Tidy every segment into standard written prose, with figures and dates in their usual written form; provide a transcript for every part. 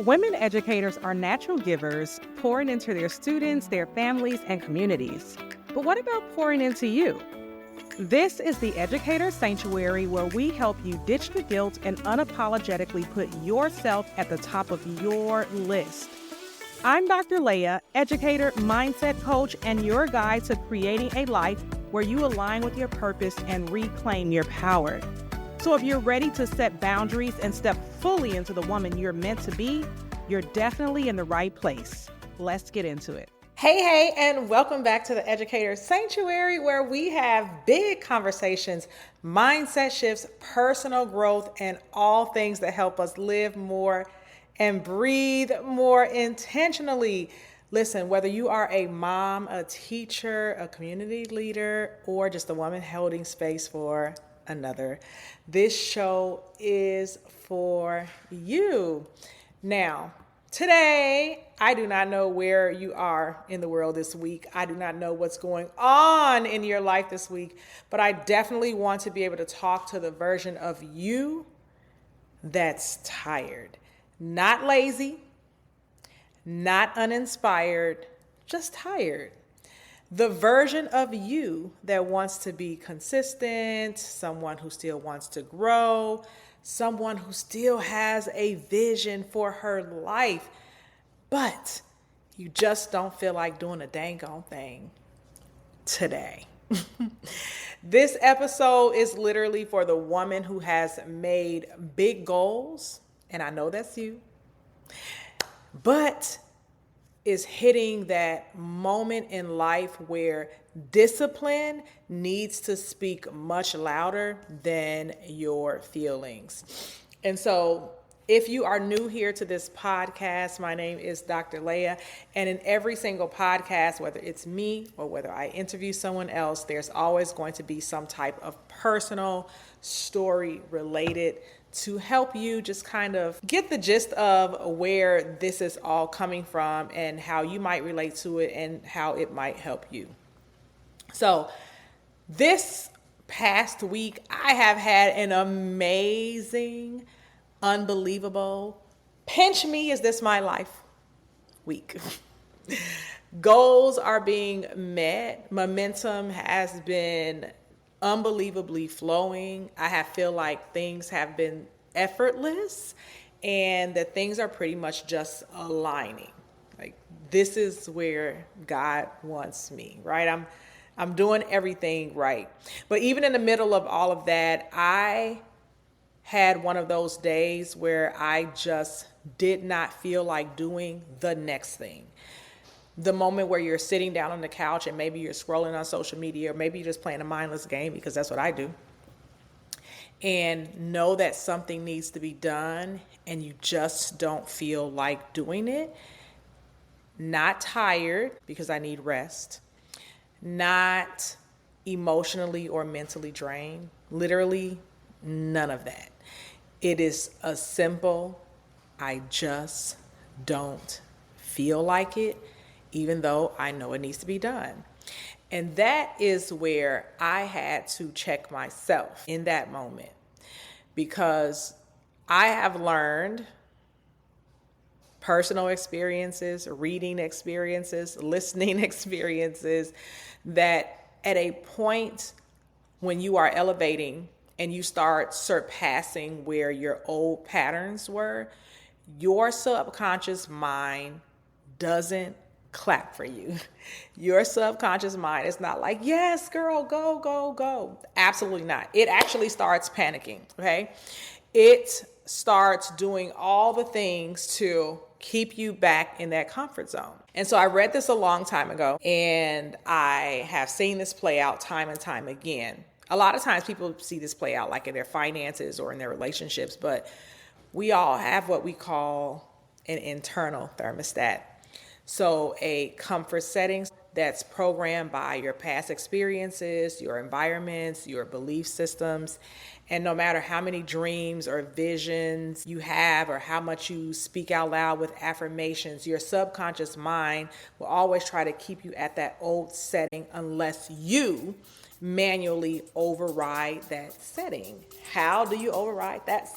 Women educators are natural givers, pouring into their students, their families, and communities. But what about pouring into you? This is the Educator Sanctuary, where we help you ditch the guilt and unapologetically put yourself at the top of your list. I'm Dr. Leah, educator, mindset coach, and your guide to creating a life where you align with your purpose and reclaim your power. So if you're ready to set boundaries and step fully into the woman you're meant to be, you're definitely in the right place. Let's get into it. Hey, and welcome back to the Educator Sanctuary, where we have big conversations, mindset shifts, personal growth, and all things that help us live more and breathe more intentionally. Listen, whether you are a mom, a teacher, a community leader, or just a woman holding space for another, this show is for you. Now, today, I do not know where you are in the world this week. I do not know what's going on in your life this week, but I definitely want to be able to talk to the version of you that's tired. Not lazy, not uninspired, just tired. The version of you that wants to be consistent, someone who still wants to grow, someone who still has a vision for her life, but you just don't feel like doing a dang on thing today. This episode is literally for the woman who has made big goals, and I know that's you, but is hitting that moment in life where discipline needs to speak much louder than your feelings. And so if you are new here to this podcast, my name is Dr. Leah, and in every single podcast, whether it's me or whether I interview someone else, there's always going to be some type of personal story related to help you just kind of get the gist of where this is all coming from and how you might relate to it and how it might help you. So this past week, I have had an amazing, unbelievable, pinch me, is this my life week. Goals are being met. Momentum has been unbelievably flowing. I feel like things have been effortless and that things are pretty much just aligning. Like, this is where God wants me, right? I'm doing everything right. But even in the middle of all of that, I had one of those days where I just did not feel like doing the next thing. The moment where you're sitting down on the couch and maybe you're scrolling on social media, or maybe you're just playing a mindless game, because that's what I do, and know that something needs to be done and you just don't feel like doing it. Not tired because I need rest, not emotionally or mentally drained, literally none of that. It is a simple, I just don't feel like it, even though I know it needs to be done. And that is where I had to check myself in that moment, because I have learned personal experiences, reading experiences, listening experiences, that at a point when you are elevating and you start surpassing where your old patterns were, your subconscious mind doesn't clap for you. Your subconscious mind is not like, yes, girl, go, go, go. Absolutely not. It actually starts panicking, okay? It starts doing all the things to keep you back in that comfort zone. And so I read this a long time ago, and I have seen this play out time and time again. A lot of times people see this play out like in their finances or in their relationships, but we all have what we call an internal thermostat. So a comfort setting that's programmed by your past experiences, your environments, your belief systems. And no matter how many dreams or visions you have or how much you speak out loud with affirmations, your subconscious mind will always try to keep you at that old setting unless you manually override that setting. How do you override that?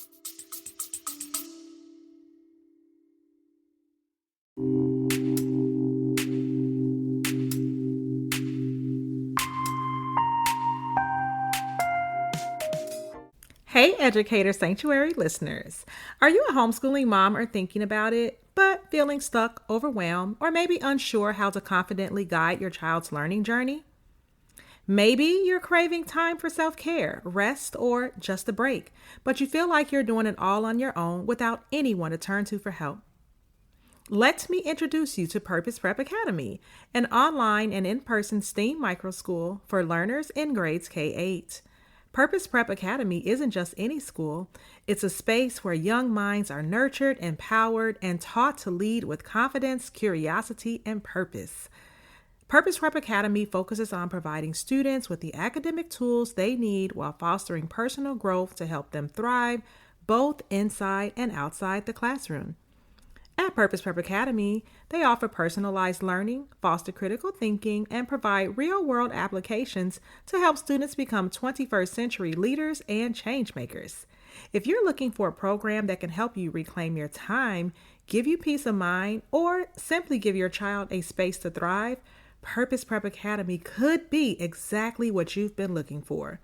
Hey, Educator Sanctuary listeners. Are you a homeschooling mom or thinking about it, but feeling stuck, overwhelmed, or maybe unsure how to confidently guide your child's learning journey? Maybe you're craving time for self-care, rest, or just a break, but you feel like you're doing it all on your own without anyone to turn to for help. Let me introduce you to Purpose Prep Academy, an online and in-person STEAM micro school for learners in grades K-8. Purpose Prep Academy isn't just any school, it's a space where young minds are nurtured, empowered, and taught to lead with confidence, curiosity, and purpose. Purpose Prep Academy focuses on providing students with the academic tools they need while fostering personal growth to help them thrive both inside and outside the classroom. At Purpose Prep Academy, they offer personalized learning, foster critical thinking, and provide real-world applications to help students become 21st century leaders and change makers. If you're looking for a program that can help you reclaim your time, give you peace of mind, or simply give your child a space to thrive, Purpose Prep Academy could be exactly what you've been looking for.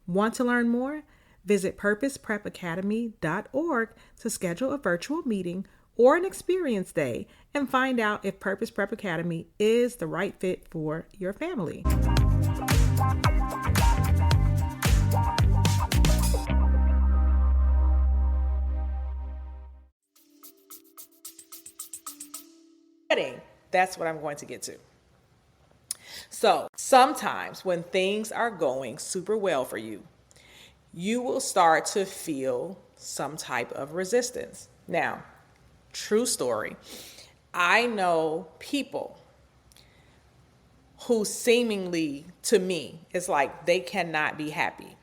Want to learn more? Visit purposeprepacademy.org to schedule a virtual meeting or an experience day and find out if Purpose Prep Academy is the right fit for your family. That's what I'm going to get to. So sometimes when things are going super well for you, you will start to feel some type of resistance. Now, true story. I know people who seemingly, to me, it's like they cannot be happy.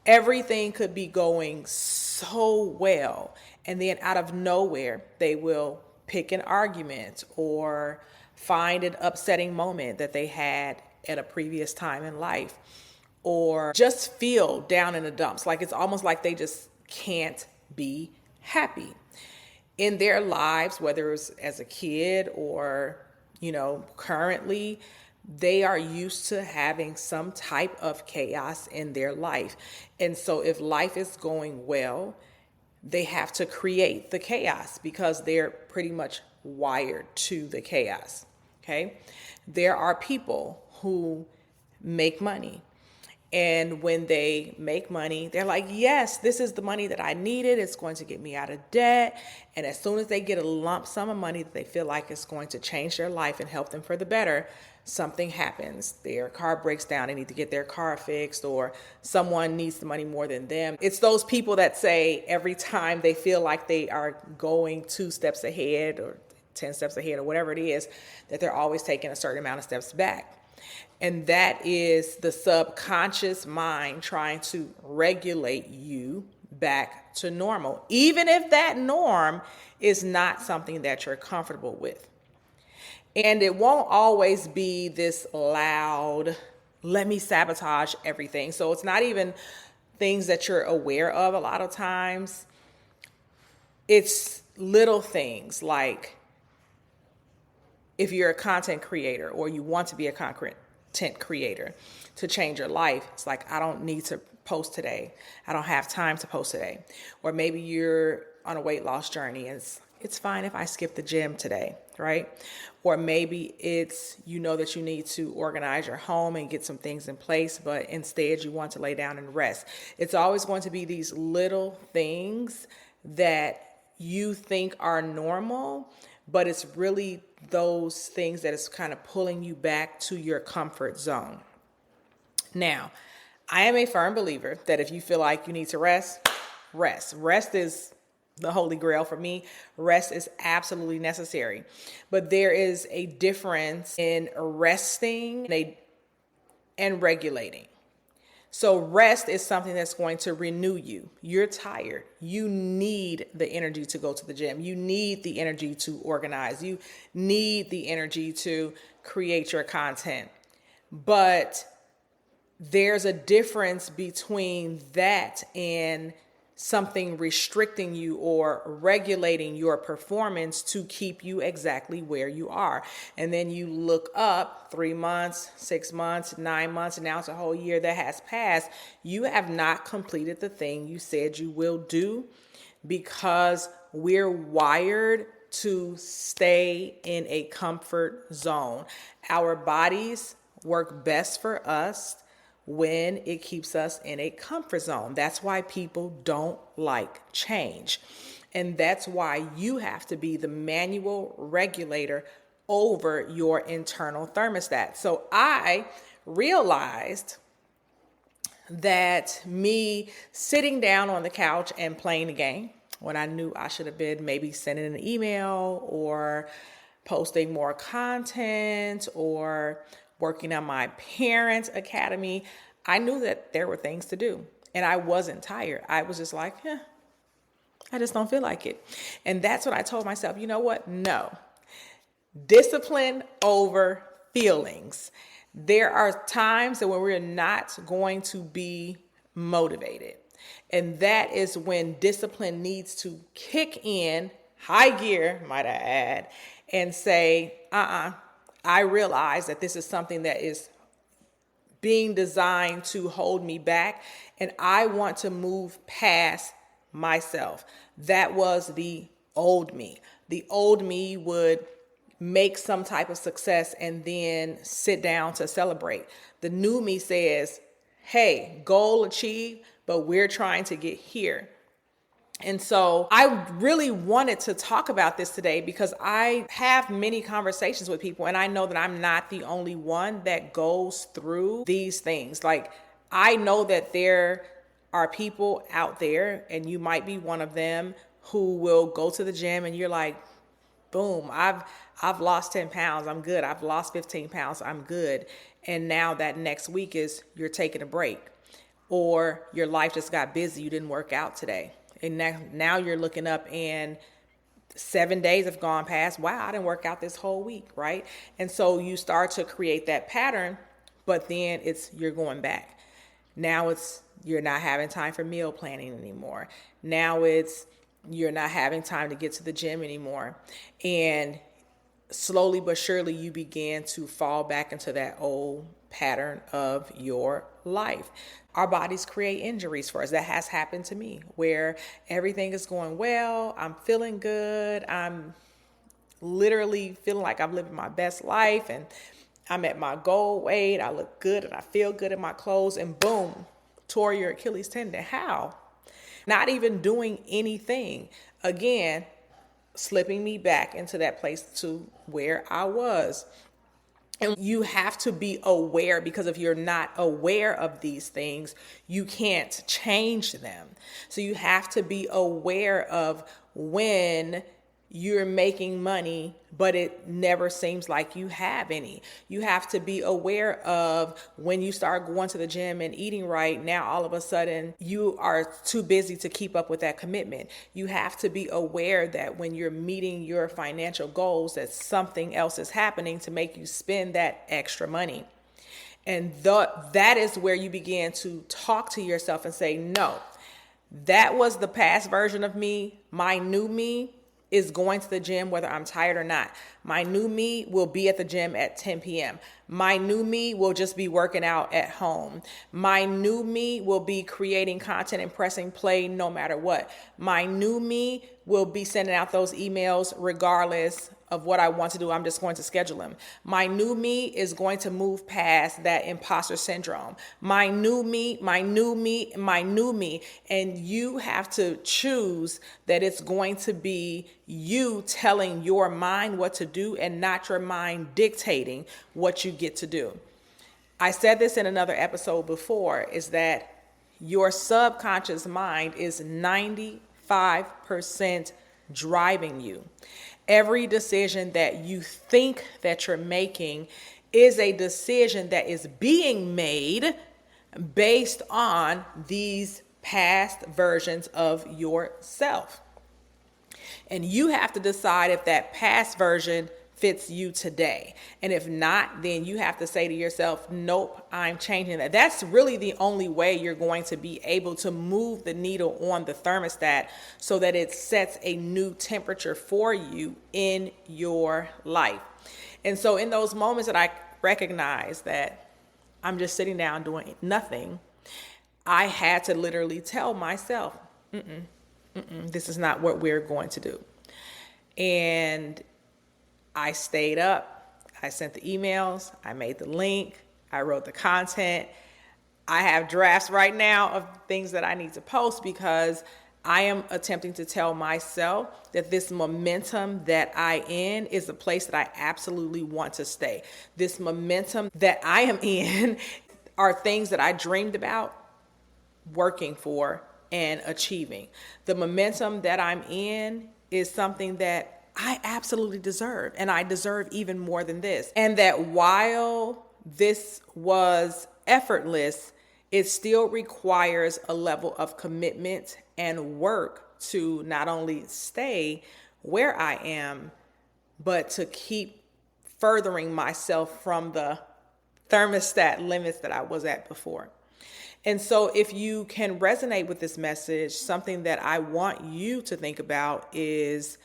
Everything could be going so well, and then out of nowhere, they will pick an argument or find an upsetting moment that they had at a previous time in life, or just feel down in the dumps. Like it's almost like they just can't be happy in their lives, whether it's as a kid or, currently, they are used to having some type of chaos in their life. And so if life is going well, they have to create the chaos because they're pretty much wired to the chaos. Okay. There are people who make money. And when they make money, they're like, yes, this is the money that I needed. It's going to get me out of debt. And as soon as they get a lump sum of money that they feel like is going to change their life and help them for the better, something happens. Their car breaks down. They need to get their car fixed, or someone needs the money more than them. It's those people that say every time they feel like they are going 2 steps ahead or 10 steps ahead or whatever it is, that they're always taking a certain amount of steps back. And that is the subconscious mind trying to regulate you back to normal, even if that norm is not something that you're comfortable with. And it won't always be this loud, let me sabotage everything. So it's not even things that you're aware of a lot of times. It's little things like if you're a content creator or you want to be a content creator to change your life. It's like, I don't need to post today. I don't have time to post today. Or maybe you're on a weight loss journey and it's fine if I skip the gym today, right? Or maybe it's, that you need to organize your home and get some things in place, but instead you want to lay down and rest. It's always going to be these little things that you think are normal, but it's really those things that is kind of pulling you back to your comfort zone. Now, I am a firm believer that if you feel like you need to rest. Rest is the holy grail for me. Rest is absolutely necessary. But there is a difference in resting and regulating. So rest is something that's going to renew you. You're tired. You need the energy to go to the gym. You need the energy to organize. You need the energy to create your content. But there's a difference between that and something restricting you or regulating your performance to keep you exactly where you are. And then you look up 3 months, 6 months, 9 months, and now it's a whole year that has passed. You have not completed the thing you said you will do, because we're wired to stay in a comfort zone. Our bodies work best for us when it keeps us in a comfort zone. That's why people don't like change. And that's why you have to be the manual regulator over your internal thermostat. So I realized that me sitting down on the couch and playing the game, when I knew I should have been maybe sending an email or posting more content or working on my parents' academy, I knew that there were things to do. And I wasn't tired. I was just like, I just don't feel like it. And that's what I told myself. You know what? No. Discipline over feelings. There are times that when we're not going to be motivated. And that is when discipline needs to kick in, high gear, might I add, and say, I realize that this is something that is being designed to hold me back, and I want to move past myself. That was the old me. The old me would make some type of success and then sit down to celebrate. The new me says, hey, goal achieved, but we're trying to get here. And so I really wanted to talk about this today because I have many conversations with people, and I know that I'm not the only one that goes through these things. Like, I know that there are people out there, and you might be one of them, who will go to the gym and you're like, boom, I've lost 10 pounds. I'm good. I've lost 15 pounds. I'm good. And now that next week is you're taking a break, or your life just got busy. You didn't work out today. And now you're looking up and 7 days have gone past. Wow, I didn't work out this whole week, right? And so you start to create that pattern, but then you're going back. Now you're not having time for meal planning anymore. Now you're not having time to get to the gym anymore. And slowly but surely you begin to fall back into that old pattern of your life. Our bodies create injuries for us. That has happened to me, where everything is going well. I'm feeling good. I'm literally feeling like I'm living my best life, and I'm at my goal weight. I look good and I feel good in my clothes, and boom, tore your Achilles tendon. How? Not even doing anything. Again, slipping me back into that place to where I was. And you have to be aware, because if you're not aware of these things, you can't change them. So you have to be aware of when you're making money, but it never seems like you have any. You have to be aware of when you start going to the gym and eating right. Now, all of a sudden, you are too busy to keep up with that commitment. You have to be aware that when you're meeting your financial goals, that something else is happening to make you spend that extra money. And that is where you begin to talk to yourself and say, no, that was the past version of me. My new me is going to the gym whether I'm tired or not. My new me will be at the gym at 10 p.m. My new me will just be working out at home. My new me will be creating content and pressing play no matter what. My new me will be sending out those emails regardless of what I want to do. I'm just going to schedule them. My new me is going to move past that imposter syndrome. My new me, my new me, my new me. And you have to choose that it's going to be you telling your mind what to do and not your mind dictating what you get to do. I said this in another episode before, is that your subconscious mind is 95% driving you. Every decision that you think that you're making is a decision that is being made based on these past versions of yourself. And you have to decide if that past version fits you today. And if not, then you have to say to yourself, nope, I'm changing that. That's really the only way you're going to be able to move the needle on the thermostat so that it sets a new temperature for you in your life. And so in those moments that I recognize that I'm just sitting down doing nothing, I had to literally tell myself, this is not what we're going to do. And I stayed up. I sent the emails. I made the link. I wrote the content. I have drafts right now of things that I need to post because I am attempting to tell myself that this momentum that I in is a place that I absolutely want to stay. This momentum that I am in are things that I dreamed about working for and achieving. The momentum that I'm in is something that I absolutely deserve, and I deserve even more than this. And that while this was effortless, it still requires a level of commitment and work to not only stay where I am, but to keep furthering myself from the thermostat limits that I was at before. And so if you can resonate with this message, something that I want you to think about is,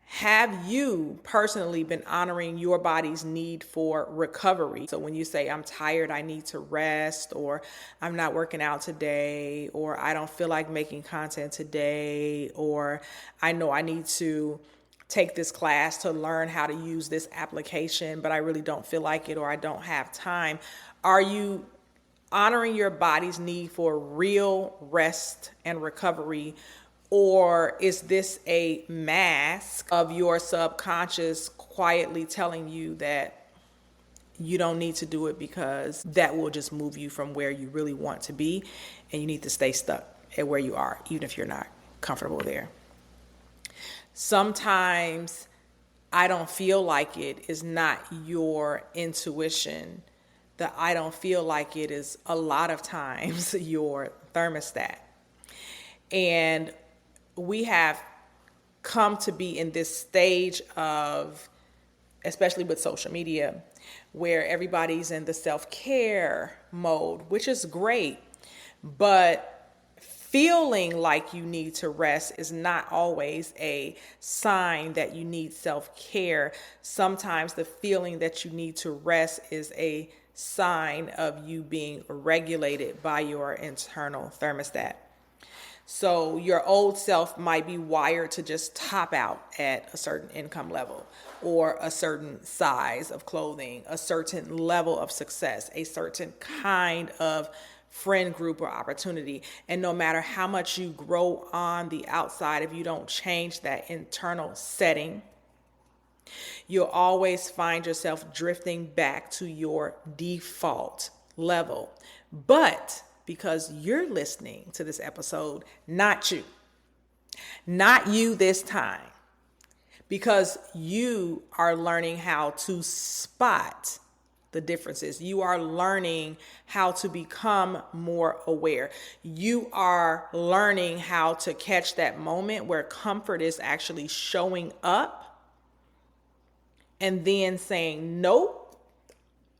have you personally been honoring your body's need for recovery? So when you say, I'm tired, I need to rest, or I'm not working out today, or I don't feel like making content today, or I know I need to take this class to learn how to use this application, but I really don't feel like it, or I don't have time. Are you honoring your body's need for real rest and recovery? Or is this a mask of your subconscious quietly telling you that you don't need to do it because that will just move you from where you really want to be, and you need to stay stuck at where you are, even if you're not comfortable there? Sometimes I don't feel like it is not your intuition. The I don't feel like it is a lot of times your thermostat. And we have come to be in this stage of, especially with social media, where everybody's in the self-care mode, which is great, but feeling like you need to rest is not always a sign that you need self-care. Sometimes the feeling that you need to rest is a sign of you being regulated by your internal thermostat. So your old self might be wired to just top out at a certain income level, or a certain size of clothing, a certain level of success, a certain kind of friend group or opportunity. And no matter how much you grow on the outside, if you don't change that internal setting, you'll always find yourself drifting back to your default level. But because you're listening to this episode, not you this time, because you are learning how to spot the differences. You are learning how to become more aware. You are learning how to catch that moment where comfort is actually showing up and then saying, nope,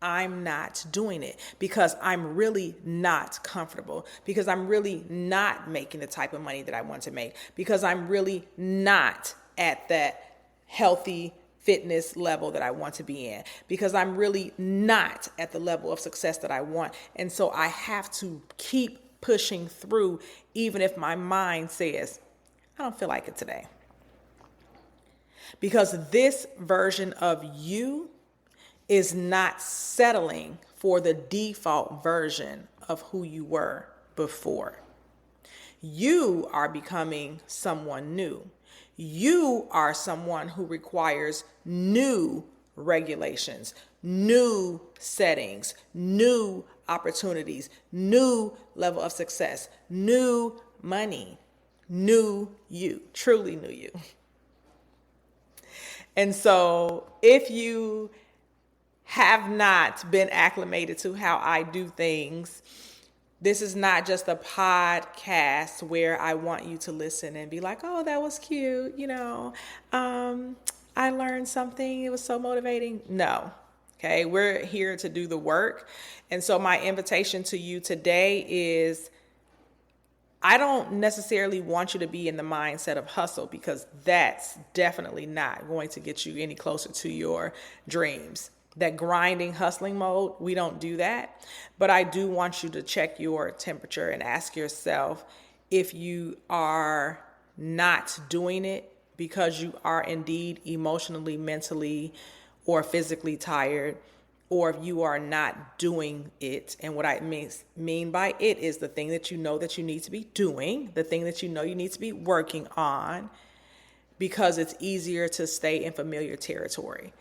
I'm not doing it because I'm really not comfortable, because I'm really not making the type of money that I want to make, because I'm really not at that healthy fitness level that I want to be in, because I'm really not at the level of success that I want. And so I have to keep pushing through, even if my mind says, I don't feel like it today. Because this version of you is not settling for the default version of who you were before. You are becoming someone new. You are someone who requires new regulations, new settings, new opportunities, new level of success, new money, new you, truly new you. And so if you have not been acclimated to how I do things, this is not just a podcast where I want you to listen and be like, oh, that was cute. I learned something, it was so motivating. No. Okay, we're here to do the work. And so my invitation to you today is, I don't necessarily want you to be in the mindset of hustle, because that's definitely not going to get you any closer to your dreams. That grinding, hustling mode, we don't do that. But I do want you to check your temperature and ask yourself if you are not doing it because you are indeed emotionally, mentally, or physically tired, or if you are not doing it. And what I mean by it is the thing that you know that you need to be doing, the thing that you know you need to be working on, because it's easier to stay in familiar territory,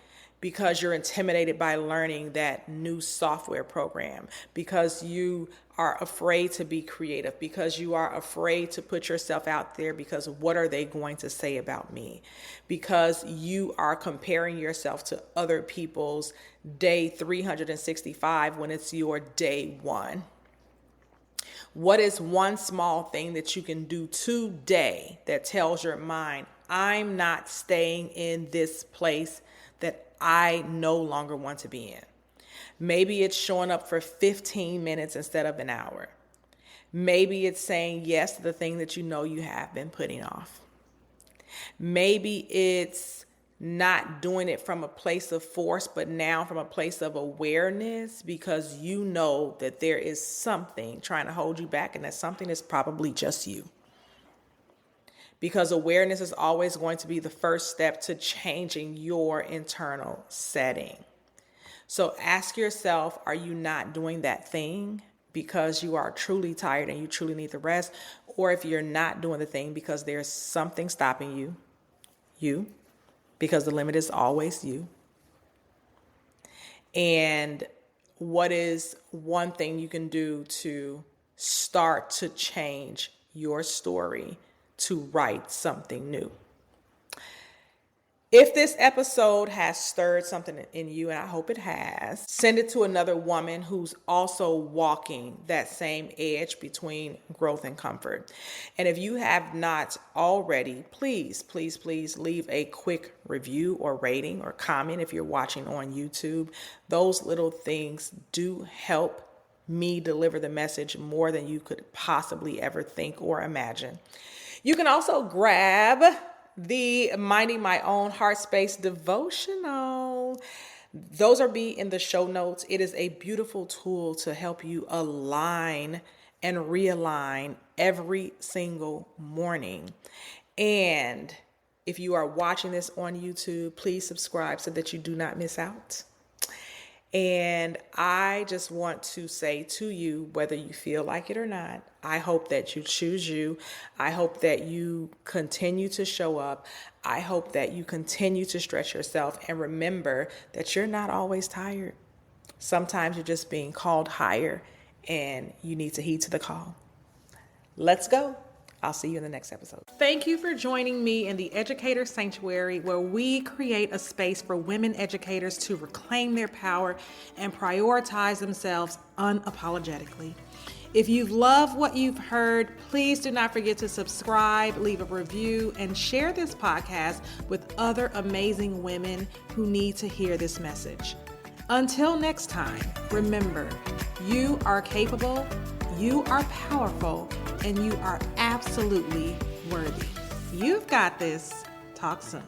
because you're intimidated by learning that new software program, because you are afraid to be creative, because you are afraid to put yourself out there, because what are they going to say about me? Because you are comparing yourself to other people's day 365 when it's your day one. What is one small thing that you can do today that tells your mind, I'm not staying in this place that I no longer want to be in? Maybe it's showing up for 15 minutes instead of an hour. Maybe it's saying yes to the thing that you know you have been putting off. Maybe it's not doing it from a place of force, but now from a place of awareness, because you know that there is something trying to hold you back, and that something is probably just you. Because awareness is always going to be the first step to changing your internal setting. So ask yourself, are you not doing that thing because you are truly tired and you truly need the rest? Or if you're not doing the thing because there's something stopping you, because the limit is always you. And what is one thing you can do to start to change your story, to write something new? If this episode has stirred something in you, and I hope it has, send it to another woman who's also walking that same edge between growth and comfort. And if you have not already, please, please, please leave a quick review or rating or comment if you're watching on YouTube. Those little things do help me deliver the message more than you could possibly ever think or imagine. You can also grab the Minding My Own Heart Space devotional. Those are be in the show notes. It is a beautiful tool to help you align and realign every single morning. And if you are watching this on YouTube, please subscribe so that you do not miss out. And I just want to say to you, whether you feel like it or not, I hope that you choose you. I hope that you continue to show up. I hope that you continue to stretch yourself. And remember that you're not always tired. Sometimes you're just being called higher, and you need to heed to the call. Let's go. I'll see you in the next episode. Thank you for joining me in the Educator Sanctuary, where we create a space for women educators to reclaim their power and prioritize themselves unapologetically. If you've loved what you've heard, please do not forget to subscribe, leave a review, and share this podcast with other amazing women who need to hear this message. Until next time, remember, you are capable, you are powerful, and you are absolutely worthy. You've got this. Talk soon.